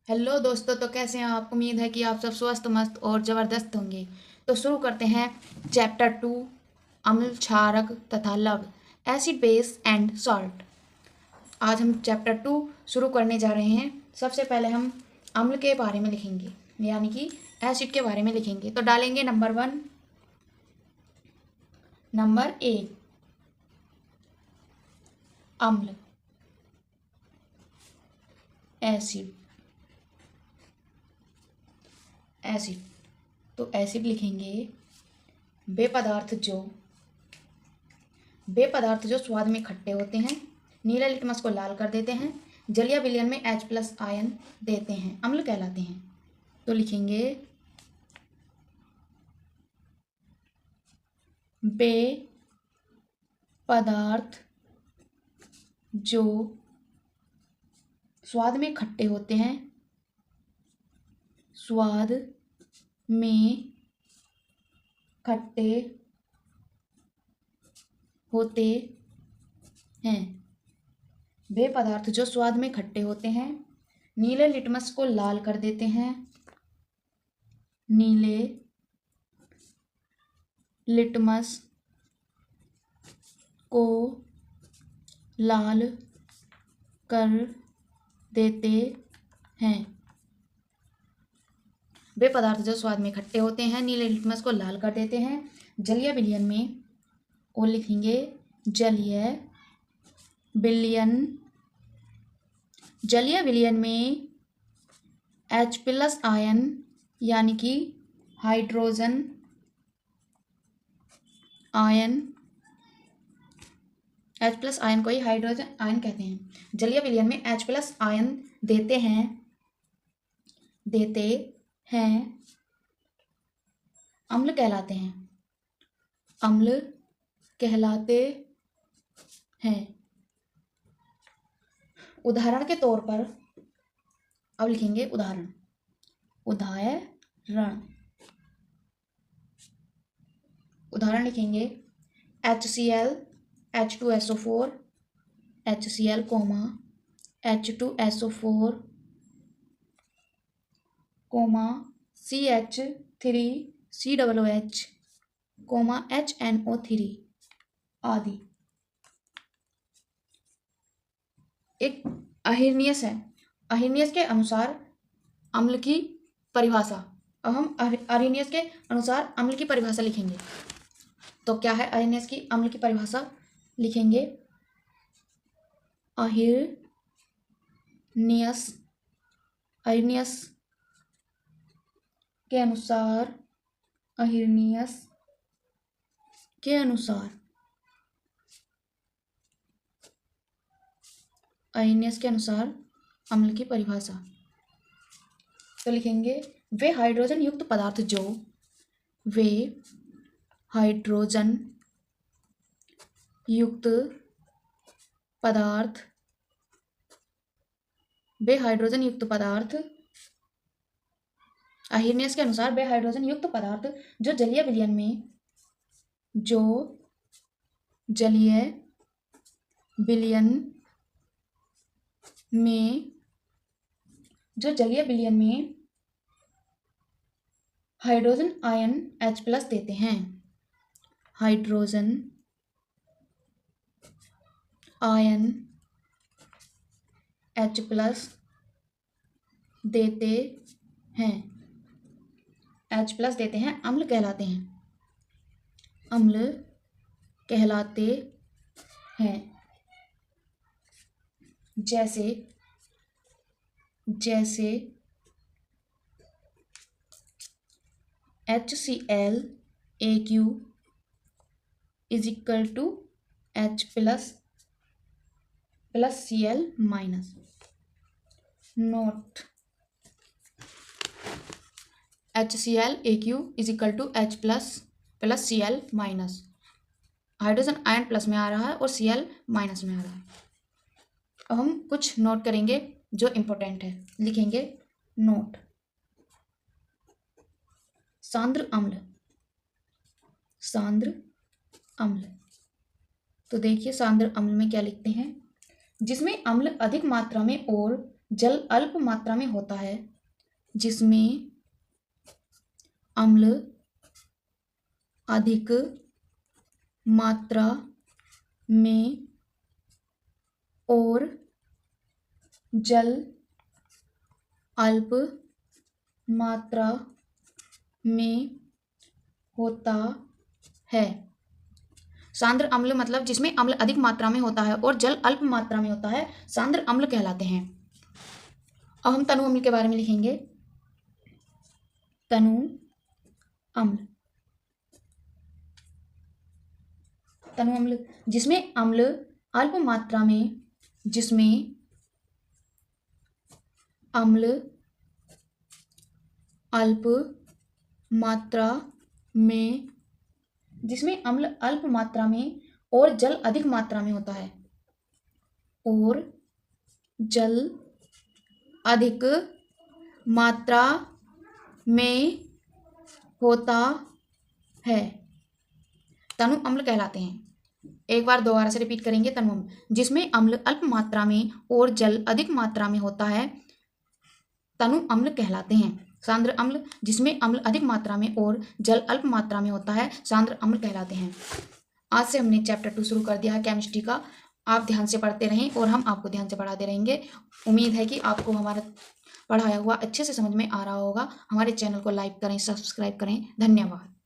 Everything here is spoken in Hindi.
हेलो दोस्तों, तो कैसे हैं आप। उम्मीद है कि आप सब स्वस्थ मस्त और ज़बरदस्त होंगे। तो शुरू करते हैं चैप्टर 2, अम्ल क्षारक तथा लवण, एसिड बेस एंड सॉल्ट। आज हम चैप्टर 2 शुरू करने जा रहे हैं। सबसे पहले हम अम्ल के बारे में लिखेंगे, यानी कि एसिड के बारे में लिखेंगे। तो डालेंगे नंबर 1, नंबर 1 अम्ल, एसिड, एसिड। तो एसिड लिखेंगे वे पदार्थ जो स्वाद में खट्टे होते हैं, नीले लिटमस को लाल कर देते हैं, जलीय विलयन में H+ आयन देते हैं, अम्ल कहलाते हैं। तो लिखेंगे वे पदार्थ जो स्वाद में खट्टे होते हैं, स्वाद में खट्टे होते हैं। वे पदार्थ जो स्वाद में खट्टे होते हैं, नीले लिटमस को लाल कर देते हैं, नीले लिटमस को लाल कर देते हैं। वे पदार्थ जो स्वाद में खट्टे होते हैं, नीले लिटमस को लाल कर देते हैं, जलीय विलयन में, और लिखेंगे जलीय विलयन में H+ आयन, यानी कि हाइड्रोजन आयन, H+ आयन को ही हाइड्रोजन आयन कहते हैं। जलीय विलयन में H+ आयन देते हैं, अम्ल कहलाते हैं, अम्ल कहलाते हैं। उदाहरण के तौर पर अब लिखेंगे उदाहरण लिखेंगे HCl, H2SO4, HCl, H2SO4, CH3COOH, HNO3 आदि। एक अर्हेनियस है। अर्हेनियस के अनुसार अम्ल की परिभाषा। अब हम अर्हेनियस के अनुसार अम्ल की परिभाषा लिखेंगे। तो क्या है अर्हेनियस की अम्ल की परिभाषा? लिखेंगे अर्हेनियस के अनुसार अम्ल की परिभाषा। तो लिखेंगे वे हाइड्रोजन युक्त पदार्थ जो अर्हेनियस के अनुसार वे हाइड्रोजन युक्त पदार्थ जो जलीय विलयन में हाइड्रोजन आयन H+ देते हैं, हाइड्रोजन आयन H+ देते हैं, अम्ल कहलाते हैं। जैसे HCl AQ = H+ Cl-। Note: HCl AQ = H+ Cl-। Hydrogen ion plus में आ रहा है और Cl माइनस में आ रहा है। अब हम कुछ नोट करेंगे जो इम्पोर्टेंट है। लिखेंगे नोट: सांद्र अम्ल। तो देखिए सांद्र अम्ल में क्या लिखते हैं? जिसमें अम्ल अधिक मात्रा में और जल अल्प मात्रा में होता है जिसमें अम्ल अधिक मात्रा में और जल अल्प मात्रा में होता है। सांद्र अम्ल मतलब जिसमें अम्ल अधिक मात्रा में होता है और जल अल्प मात्रा में होता है, सांद्र अम्ल कहलाते हैं। अब हम तनु अम्ल के बारे में लिखेंगे। तनु अम्ल, तनु अम्ल जिसमें अम्ल अल्प मात्रा में, जिसमें अम्ल अल्प मात्रा में, जिसमें अम्ल अल्प मात्रा में और जल अधिक मात्रा में होता है, और जल अधिक मात्रा में होता है, तनु अम्ल कहलाते हैं। एक बार दोबारा से रिपीट करेंगे। तनु अम्ल जिसमें अम्ल अल्प मात्रा में और जल अधिक मात्रा में होता है, तनु अम्ल कहलाते हैं। सांद्र अम्ल जिसमें अम्ल अधिक मात्रा में और जल अल्प मात्रा में होता है, सांद्र अम्ल कहलाते हैं। आज से हमने चैप्टर 2 शुरू कर दिया है केमिस्ट्री का। आप ध्यान से पढ़ते रहें और हम आपको ध्यान से पढ़ाते रहेंगे। उम्मीद है कि आपको हमारा पढ़ाया हुआ अच्छे से समझ में आ रहा होगा। हमारे चैनल को लाइक करें, सब्सक्राइब करें। धन्यवाद।